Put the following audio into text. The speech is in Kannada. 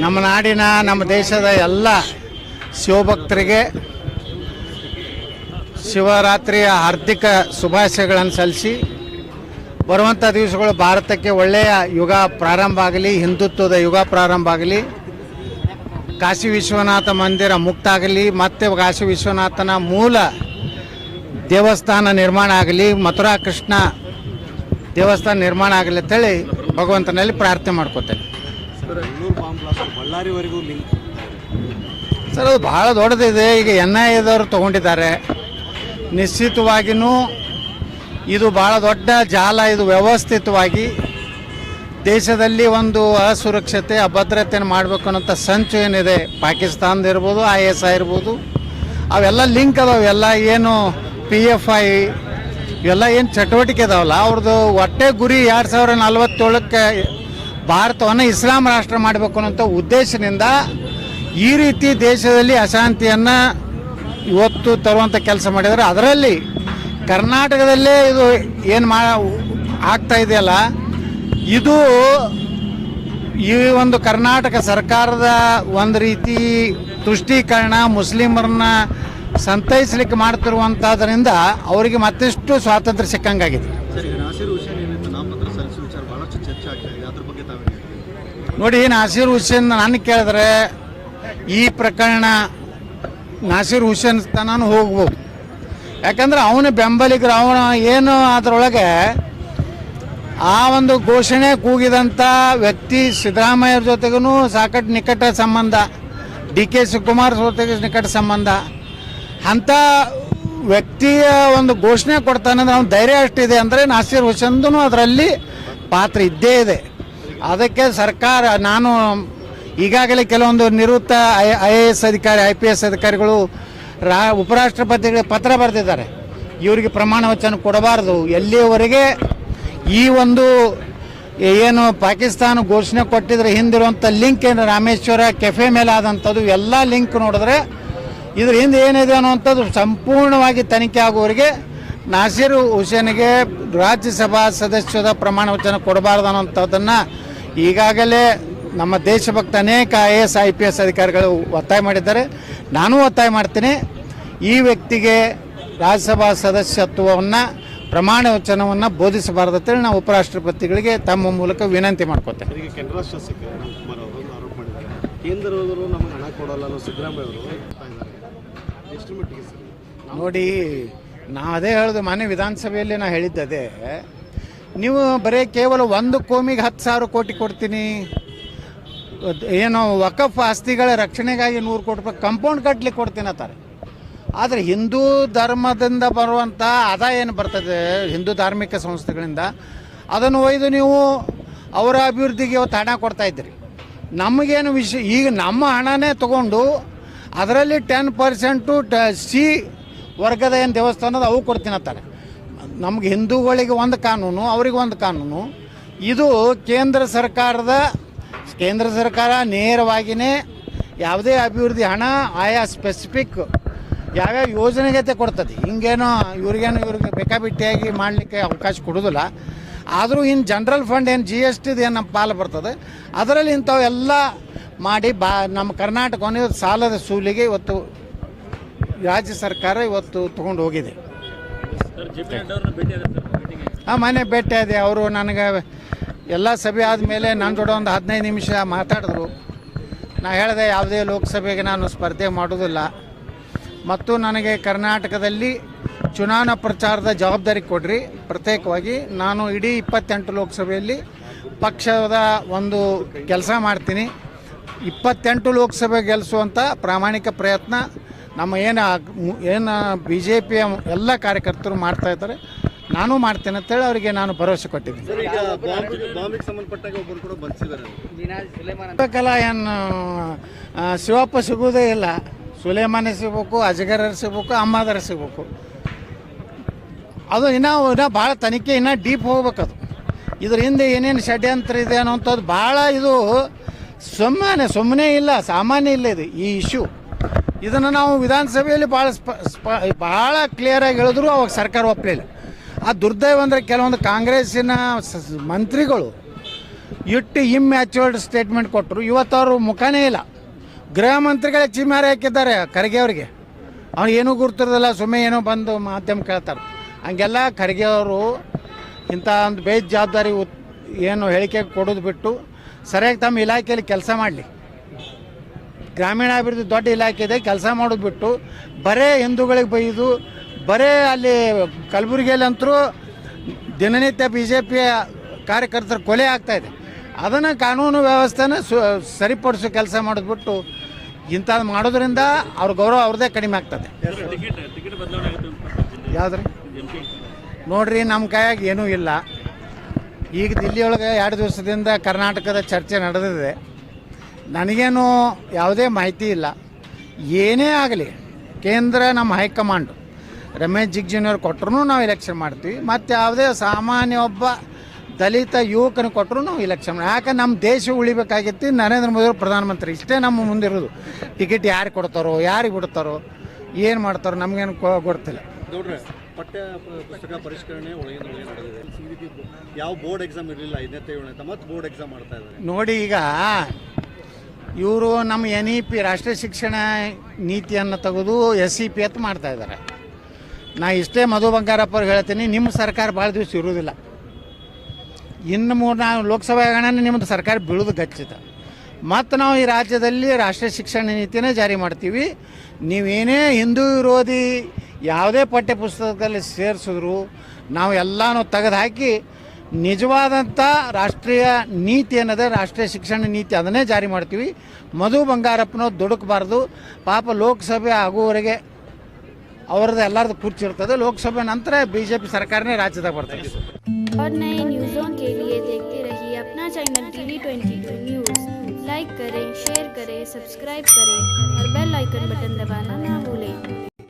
ನಮ್ಮ ನಾಡಿನ ನಮ್ಮ ದೇಶದ ಎಲ್ಲ ಶಿವಭಕ್ತರಿಗೆ ಶಿವರಾತ್ರಿಯ ಹಾರ್ದಿಕ ಶುಭಾಶಯಗಳನ್ನು ಸಲ್ಲಿಸಿ ಬರುವಂಥ ದಿವಸಗಳು ಭಾರತಕ್ಕೆ ಒಳ್ಳೆಯ ಯುಗ ಪ್ರಾರಂಭ ಆಗಲಿ, ಹಿಂದುತ್ವದ ಯುಗ ಪ್ರಾರಂಭ ಆಗಲಿ, ಕಾಶಿ ವಿಶ್ವನಾಥ ಮಂದಿರ ಮುಕ್ತ ಆಗಲಿ, ಮತ್ತು ಕಾಶಿ ವಿಶ್ವನಾಥನ ಮೂಲ ದೇವಸ್ಥಾನ ನಿರ್ಮಾಣ ಆಗಲಿ, ಮಥುರಾ ಕೃಷ್ಣ ದೇವಸ್ಥಾನ ನಿರ್ಮಾಣ ಆಗಲಿ ಅಂತೇಳಿ ಭಗವಂತನಲ್ಲಿ ಪ್ರಾರ್ಥನೆ ಮಾಡ್ಕೋತೇನೆ. ಬಳ್ಳಾರಿವರೆಗೂ ಲಿಂಕ್ ಸರ್ ಅದು ಭಾಳ ದೊಡ್ಡದಿದೆ. ಈಗ NIA ತೊಗೊಂಡಿದ್ದಾರೆ. ನಿಶ್ಚಿತವಾಗಿಯೂ ಇದು ಭಾಳ ದೊಡ್ಡ ಜಾಲ. ಇದು ವ್ಯವಸ್ಥಿತವಾಗಿ ದೇಶದಲ್ಲಿ ಒಂದು ಅಸುರಕ್ಷತೆ ಅಭದ್ರತೆಯನ್ನು ಮಾಡಬೇಕು ಅನ್ನೋಂಥ ಸಂಚು ಏನಿದೆ, ಪಾಕಿಸ್ತಾನದ ಇರ್ಬೋದು, ISI ಇರ್ಬೋದು, ಅವೆಲ್ಲ ಲಿಂಕ್ ಅದಾವೆ. ಎಲ್ಲ ಏನು PFI ಇವೆಲ್ಲ ಏನು ಚಟುವಟಿಕೆ ಇದಾವಲ್ಲ, ಅವ್ರದ್ದು ಒಟ್ಟೆ ಗುರಿ 2047ಕ್ಕೆ ಭಾರತವನ್ನು ಇಸ್ಲಾಂ ರಾಷ್ಟ್ರ ಮಾಡಬೇಕು ಅನ್ನೋಂಥ ಉದ್ದೇಶದಿಂದ ಈ ರೀತಿ ದೇಶದಲ್ಲಿ ಅಶಾಂತಿಯನ್ನು ಇವತ್ತು ತರುವಂಥ ಕೆಲಸ ಮಾಡಿದರೆ, ಅದರಲ್ಲಿ ಕರ್ನಾಟಕದಲ್ಲೇ ಇದು ಏನು ಆಗ್ತಾ ಇದೆಯಲ್ಲ, ಇದು ಈ ಒಂದು ಕರ್ನಾಟಕ ಸರ್ಕಾರದ ಒಂದು ರೀತಿ ತುಷ್ಟೀಕರಣ, ಮುಸ್ಲಿಮರನ್ನ ಸಂತೈಸಲಿಕ್ಕೆ ಮಾಡ್ತಿರುವಂಥದ್ರಿಂದ ಅವರಿಗೆ ಮತ್ತಷ್ಟು ಸ್ವಾತಂತ್ರ್ಯ ಸಿಕ್ಕಂಗಾಗಿದೆ. ನೋಡಿ, ನಾಸೀರ್ ಹುಸೇನ್ ನಾನು ಕೇಳಿದ್ರೆ ಈ ಪ್ರಕರಣ ನಾಸೀರ್ ಹುಸೇನ್ ತನೂ ಹೋಗ್ಬೋದು. ಯಾಕಂದ್ರೆ ಅವನ ಬೆಂಬಲಿಗರು, ಅವನ ಏನು ಅದರೊಳಗೆ ಆ ಒಂದು ಘೋಷಣೆ ಕೂಗಿದಂಥ ವ್ಯಕ್ತಿ ಸಿದ್ದರಾಮಯ್ಯರ ಜೊತೆಗೂ ಸಾಕಷ್ಟು ನಿಕಟ ಸಂಬಂಧ, DK ಶಿವಕುಮಾರ್ ಜೊತೆಗೆ ನಿಕಟ ಸಂಬಂಧ. ಅಂಥ ವ್ಯಕ್ತಿಯ ಒಂದು ಘೋಷಣೆ ಕೊಡ್ತಾನಂದ್ರೆ ಅವ್ನ ಧೈರ್ಯ ಅಷ್ಟಿದೆ ಅಂದರೆ ನಾಸೀರ್ ಹುಸೇನ್ದು ಅದರಲ್ಲಿ ಪಾತ್ರ ಇದ್ದೇ ಇದೆ. ಅದಕ್ಕೆ ಸರ್ಕಾರ, ನಾನು ಈಗಾಗಲೇ ಕೆಲವೊಂದು ನಿವೃತ್ತ IAS ಅಧಿಕಾರಿ, IPS ಅಧಿಕಾರಿಗಳು ಉಪರಾಷ್ಟ್ರಪತಿಗಳಿಗೆ ಪತ್ರ ಬರೆದಿದ್ದಾರೆ. ಇವರಿಗೆ ಪ್ರಮಾಣ ವಚನ ಕೊಡಬಾರ್ದು, ಎಲ್ಲಿಯವರೆಗೆ ಈ ಒಂದು ಏನು ಪಾಕಿಸ್ತಾನ ಘೋಷಣೆ ಕೊಟ್ಟಿದ್ರೆ ಹಿಂದಿರುವಂಥ ಲಿಂಕ್ ಏನು ರಾಮೇಶ್ವರ ಕೆಫೆ ಮೇಲೆ ಆದಂಥದ್ದು ಎಲ್ಲ ಲಿಂಕ್ ನೋಡಿದ್ರೆ ಇದ್ರ ಹಿಂದೆ ಏನಿದೆ ಅನ್ನುವಂಥದ್ದು ಸಂಪೂರ್ಣವಾಗಿ ತನಿಖೆ ಆಗುವವರೆಗೆ ನಾಸೀರ್ ಹುಸೇನ್ಗೆ ರಾಜ್ಯಸಭಾ ಸದಸ್ಯದ ಪ್ರಮಾಣ ವಚನ ಕೊಡಬಾರ್ದು ಅನ್ನೋಂಥದ್ದನ್ನು ಈಗಾಗಲೇ ನಮ್ಮ ದೇಶಭಕ್ತ ಅನೇಕ IAS IPS ಅಧಿಕಾರಿಗಳು ಒತ್ತಾಯ ಮಾಡಿದ್ದಾರೆ. ನಾನು ಒತ್ತಾಯ ಮಾಡ್ತೀನಿ, ಈ ವ್ಯಕ್ತಿಗೆ ರಾಜ್ಯಸಭಾ ಸದಸ್ಯತ್ವವನ್ನು ಪ್ರಮಾಣ ವಚನವನ್ನು ಬೋಧಿಸಬಾರ್ದು ಅಂತೇಳಿ ನಾವು ಉಪರಾಷ್ಟ್ರಪತಿಗಳಿಗೆ ತಮ್ಮ ಮೂಲಕ ವಿನಂತಿ ಮಾಡ್ಕೋತೇವೆ. ಈಗ ಕೇಂದ್ರ ಶಾಸಕ ರಾಮಕುಮಾರ್ ಅವರು ಆರೋಪ ಮಾಡಿದ್ದಾರೆ, ಕೇಂದ್ರದವರು ನಮಗೆ ಹಣ ಕೊಡೋಲ್ಲ ಅನ್ನೋ ಸಿದ್ದರಾಮಯ್ಯ ಅವರು ಎಷ್ಟು ಮಟ್ಟಿಗೆ ಸರ್? ನೋಡಿ, ನಾವು ಅದೇ ಹೇಳೋದು, ಮಾನ್ಯ ವಿಧಾನಸಭೆಯಲ್ಲಿ ನಾನು ಹೇಳಿದ್ದದೇ, ನೀವು ಬರೀ ಕೇವಲ ಒಂದು ಕೋಮಿಗೆ 10,000 ಕೋಟಿ ಕೊಡ್ತೀನಿ, ಏನೋ ವಕಫ್ ಆಸ್ತಿಗಳ ರಕ್ಷಣೆಗಾಗಿ 100 ಕೋಟಿ ರೂಪಾಯಿ ಕಂಪೌಂಡ್ ಕಟ್ಟಲಿಕ್ಕೆ ಕೊಡ್ತೀನಿ ಅಂತಾರೆ. ಆದರೆ ಹಿಂದೂ ಧರ್ಮದಿಂದ ಬರುವಂಥ ಆದಾಯ ಏನು ಬರ್ತದೆ ಹಿಂದೂ ಧಾರ್ಮಿಕ ಸಂಸ್ಥೆಗಳಿಂದ, ಅದನ್ನು ಒಯ್ದು ನೀವು ಅವರ ಅಭಿವೃದ್ಧಿಗೆ ಇವತ್ತು ಹಣ ಕೊಡ್ತಾಯಿದ್ದೀರಿ. ನಮಗೇನು ವಿಷಯ, ಈಗ ನಮ್ಮ ಹಣನೇ ತೊಗೊಂಡು ಅದರಲ್ಲಿ 10% C ವರ್ಗದ ಏನು ದೇವಸ್ಥಾನದ ಅವು ಕೊಡ್ತೀನಿ ಅಂತಾರೆ. ನಮ್ಗೆ ಹಿಂದೂಗಳಿಗೆ ಒಂದು ಕಾನೂನು, ಅವ್ರಿಗೆ ಒಂದು ಕಾನೂನು. ಇದು ಕೇಂದ್ರ ಸರ್ಕಾರ ನೇರವಾಗಿಯೇ ಯಾವುದೇ ಅಭಿವೃದ್ಧಿ ಹಣ ಆಯಾ ಸ್ಪೆಸಿಫಿಕ್ ಯಾವ್ಯಾವ ಯೋಜನೆಗೆ ಕೊಡ್ತದೆ. ಹಿಂಗೇನೋ ಇವ್ರಿಗೆ ಬೇಕಾಬಿಟ್ಟಿಯಾಗಿ ಮಾಡಲಿಕ್ಕೆ ಅವಕಾಶ ಕೊಡೋದಿಲ್ಲ. ಆದರೂ ಇನ್ನು ಜನರಲ್ ಫಂಡ್ ಏನು GST ಏನು ನಮ್ಮ ಪಾಲು ಬರ್ತದೆ, ಅದರಲ್ಲಿ ಇಂಥವೆಲ್ಲ ಮಾಡಿ ನಮ್ಮ ಕರ್ನಾಟಕವನ್ನು ಸಾಲದ ಸೂಲಿಗೆ ಇವತ್ತು ರಾಜ್ಯ ಸರ್ಕಾರ ಇವತ್ತು ತೊಗೊಂಡು ಹೋಗಿದೆ. ಮನೆ ಭೇಟಿ ಆದೆ. ಅವರು ನನಗೆ ಎಲ್ಲ ಸಭೆ ಆದಮೇಲೆ ನನ್ನ ಜೊತೆ ಒಂದು 15 ನಿಮಿಷ ಮಾತಾಡಿದ್ರು. ನಾ ಹೇಳಿದೆ, ಯಾವುದೇ ಲೋಕಸಭೆಗೆ ನಾನು ಸ್ಪರ್ಧೆ ಮಾಡೋದಿಲ್ಲ ಮತ್ತು ನನಗೆ ಕರ್ನಾಟಕದಲ್ಲಿ ಚುನಾವಣಾ ಪ್ರಚಾರದ ಜವಾಬ್ದಾರಿ ಕೊಡ್ರಿ ಪ್ರತ್ಯೇಕವಾಗಿ. ನಾನು ಇಡೀ 28 ಲೋಕಸಭೆಯಲ್ಲಿ ಪಕ್ಷದ ಒಂದು ಕೆಲಸ ಮಾಡ್ತೀನಿ. 28 ಲೋಕಸಭೆ ಗೆಲ್ಲಿಸುವಂಥ ಪ್ರಾಮಾಣಿಕ ಪ್ರಯತ್ನ ನಮ್ಮ ಏನು BJP ಎಲ್ಲ ಕಾರ್ಯಕರ್ತರು ಮಾಡ್ತಾ ಇದ್ದಾರೆ, ನಾನು ಮಾಡ್ತೇನೆ ಅಂತೇಳಿ ಅವರಿಗೆ ನಾನು ಭರವಸೆ ಕೊಟ್ಟಿದ್ದೀನಿ. ಏನು ಶಿವಪ್ಪ ಸಿಗೋದೇ ಇಲ್ಲ, ಸುಲೇಮಾನೆ ಸಿಗಬೇಕು, ಅಜಗರರು ಸಿಗಬೇಕು, ಅಮ್ಮಾದರ ಸಿಗಬೇಕು. ಅದು ಇನ್ನೂ ಭಾಳ ತನಿಖೆ ಇನ್ನೂ ಡೀಪ್ ಹೋಗ್ಬೇಕದು. ಇದ್ರ ಹಿಂದೆ ಏನೇನು ಷಡ್ಯಂತ್ರ ಇದೆ ಅನ್ನೋಂಥದ್ದು ಭಾಳ, ಇದು ಸುಮ್ಮನೆ ಇಲ್ಲ, ಸಾಮಾನ್ಯ ಇಲ್ಲ ಇದು ಈ ಇಶ್ಯೂ. ಇದನ್ನು ನಾವು ವಿಧಾನಸಭೆಯಲ್ಲಿ ಭಾಳ ಕ್ಲಿಯರಾಗಿ ಹೇಳಿದ್ರು ಅವಾಗ ಸರ್ಕಾರ ಒಪ್ಪಲಿಲ್ಲ. ಆ ದುರ್ದೈವ ಅಂದರೆ ಕೆಲವೊಂದು ಕಾಂಗ್ರೆಸ್ಸಿನ ಮಂತ್ರಿಗಳು ಇಟ್ಟು ಇಮ್ಯಾಚೂರ್ಡ್ ಸ್ಟೇಟ್ಮೆಂಟ್ ಕೊಟ್ಟರು. ಇವತ್ತು ಅವರು ಮುಖನೇ ಇಲ್ಲ. ಗೃಹ ಮಂತ್ರಿಗಳೇ ಚಿಮ್ಮಾರಿ ಹಾಕಿದ್ದಾರೆ ಖರ್ಗೆ ಅವರಿಗೆ. ಅವ್ನು ಏನೂ ಗುರ್ತಿರೋದಿಲ್ಲ, ಸುಮ್ಮನೆ ಏನೋ ಬಂದು ಮಾಧ್ಯಮ ಕೇಳ್ತಾರೆ. ಹಂಗೆಲ್ಲ ಖರ್ಗೆ ಅವರು ಇಂಥ ಒಂದು ಬೇಜವಾಬ್ದಾರಿ ಏನು ಹೇಳಿಕೆ ಕೊಡೋದು ಬಿಟ್ಟು ಸರಿಯಾಗಿ ತಮ್ಮ ಇಲಾಖೆಯಲ್ಲಿ ಕೆಲಸ ಮಾಡಲಿ. ಗ್ರಾಮೀಣಾಭಿವೃದ್ಧಿ ದೊಡ್ಡ ಇಲಾಖೆ ಇದೆ, ಕೆಲಸ ಮಾಡೋದು ಬಿಟ್ಟು ಬರೇ ಹಿಂದೂಗಳಿಗೆ ಬೈದು ಬರೇ ಅಲ್ಲಿ ಕಲಬುರಗಿಯಲ್ಲಿ ಅಂತರೂ ದಿನನಿತ್ಯ ಬಿ ಜೆ ಪಿಯ ಕಾರ್ಯಕರ್ತರ ಕೊಲೆ ಆಗ್ತಾಯಿದೆ. ಅದನ್ನು ಕಾನೂನು ವ್ಯವಸ್ಥೆನ ಸರಿಪಡಿಸೋ ಕೆಲಸ ಮಾಡೋದು ಬಿಟ್ಟು ಇಂಥದ್ದು ಮಾಡೋದ್ರಿಂದ ಅವ್ರ ಗೌರವ ಅವ್ರದ್ದೇ ಕಡಿಮೆ ಆಗ್ತದೆ. ಯಾವ್ದ್ರಿ ನೋಡ್ರಿ, ನಮ್ಮ ಕೈಯಾಗ ಏನೂ ಇಲ್ಲ. ಈಗ ದಿಲ್ಲಿಯೊಳಗೆ 2 ದಿವಸದಿಂದ ಕರ್ನಾಟಕದ ಚರ್ಚೆ ನಡೆದಿದೆ. ನನಗೇನು ಯಾವುದೇ ಮಾಹಿತಿ ಇಲ್ಲ. ಏನೇ ಆಗಲಿ ಕೇಂದ್ರ ನಮ್ಮ ಹೈಕಮಾಂಡು ರಮೇಶ್ ಜಿಗಜಿಣಗಿ ಕೊಟ್ಟರು ನಾವು ಎಲೆಕ್ಷನ್ ಮಾಡ್ತೀವಿ. ಮತ್ತು ಯಾವುದೇ ಸಾಮಾನ್ಯ ಒಬ್ಬ ದಲಿತ ಯುವಕನ ಕೊಟ್ಟರು ನಾವು ಎಲೆಕ್ಷನ್ ಮಾಡಿ. ಯಾಕೆ ನಮ್ಮ ದೇಶ ಉಳಿಬೇಕಾಗಿತ್ತು. ನರೇಂದ್ರ ಮೋದಿ ಅವರು ಪ್ರಧಾನಮಂತ್ರಿ, ಇಷ್ಟೇ ನಮ್ಮ ಮುಂದಿರೋದು. ಟಿಕೆಟ್ ಯಾರಿಗೆ ಕೊಡ್ತಾರೋ, ಯಾರಿಗೆ ಬಿಡ್ತಾರೋ, ಏನು ಮಾಡ್ತಾರೋ ನಮಗೇನು ಗೊತ್ತಿಲ್ಲ. ನೋಡ್ರಿ, ಪಠ್ಯ ಪುಸ್ತಕ ಪರಿಷ್ಕರಣೆ ಒಳಗಿನ ನಡೆದಿದೆ. ಯಾವ ಬೋರ್ಡ್ ಎಕ್ಸಾಮ್ ಇರಲಿಲ್ಲ 5ನೇ 7ನೇ, ಮತ್ತು ಬೋರ್ಡ್ ಎಕ್ಸಾಮ್ ಮಾಡ್ತಾ ಇದ್ದಾರೆ ನೋಡಿ. ಈಗ ಇವರು ನಮ್ಮ NEP ರಾಷ್ಟ್ರೀಯ ಶಿಕ್ಷಣ ನೀತಿಯನ್ನು ತೆಗೆದು SEP ಅಂತ ಮಾಡ್ತಾ ಇದ್ದಾರೆ. ನಾ ಇಷ್ಟೇ ಮಧು ಬಂಗಾರಪ್ಪ ಅವ್ರಿಗೆ ಹೇಳ್ತೀನಿ, ನಿಮ್ಮ ಸರ್ಕಾರ ಭಾಳ ದಿವಸ ಇರೋದಿಲ್ಲ. ಇನ್ನು 3-4 ಲೋಕಸಭಾ ಹಗರಣನೇ ನಿಮ್ಮದು ಸರ್ಕಾರ ಬೀಳೋದು ಖಚಿತ. ಮತ್ತು ನಾವು ಈ ರಾಜ್ಯದಲ್ಲಿ ರಾಷ್ಟ್ರೀಯ ಶಿಕ್ಷಣ ನೀತಿನೇ ಜಾರಿ ಮಾಡ್ತೀವಿ. ನೀವೇನೇ ಹಿಂದೂ ವಿರೋಧಿ ಯಾವುದೇ ಪಠ್ಯ ಪುಸ್ತಕದಲ್ಲಿ ಸೇರಿಸಿದ್ರು ನಾವು ಎಲ್ಲನೂ ತೆಗೆದು ಹಾಕಿ ನಿಜವಾದಂಥ ರಾಷ್ಟ್ರೀಯ ನೀತಿ ಅನ್ನೋದೇ ರಾಷ್ಟ್ರೀಯ ಶಿಕ್ಷಣ ನೀತಿ, ಅದನ್ನೇ ಜಾರಿ ಮಾಡ್ತೀವಿ. ಮಧು ಬಂಗಾರಪ್ಪನವ್ರು ದುಡುಕಬಾರ್ದು. ಪಾಪ ಲೋಕಸಭೆ ಆಗುವವರೆಗೆ ಅವ್ರದ್ದು ಎಲ್ಲರದ್ದು ಕುರ್ಚಿ ಇರ್ತದೆ. ಲೋಕಸಭೆ ನಂತರ BJP ಸರ್ಕಾರನೇ ರಾಜ್ಯದಾಗ ಬರ್ತದೆ. और नए न्यूज़ों के लिए देखते रहिए अपना चैनल TV22 न्यूज़। लाइक करें, शेयर करें, सब्सक्राइब करें और बेल आइकन बटन दबाना ना भूलें।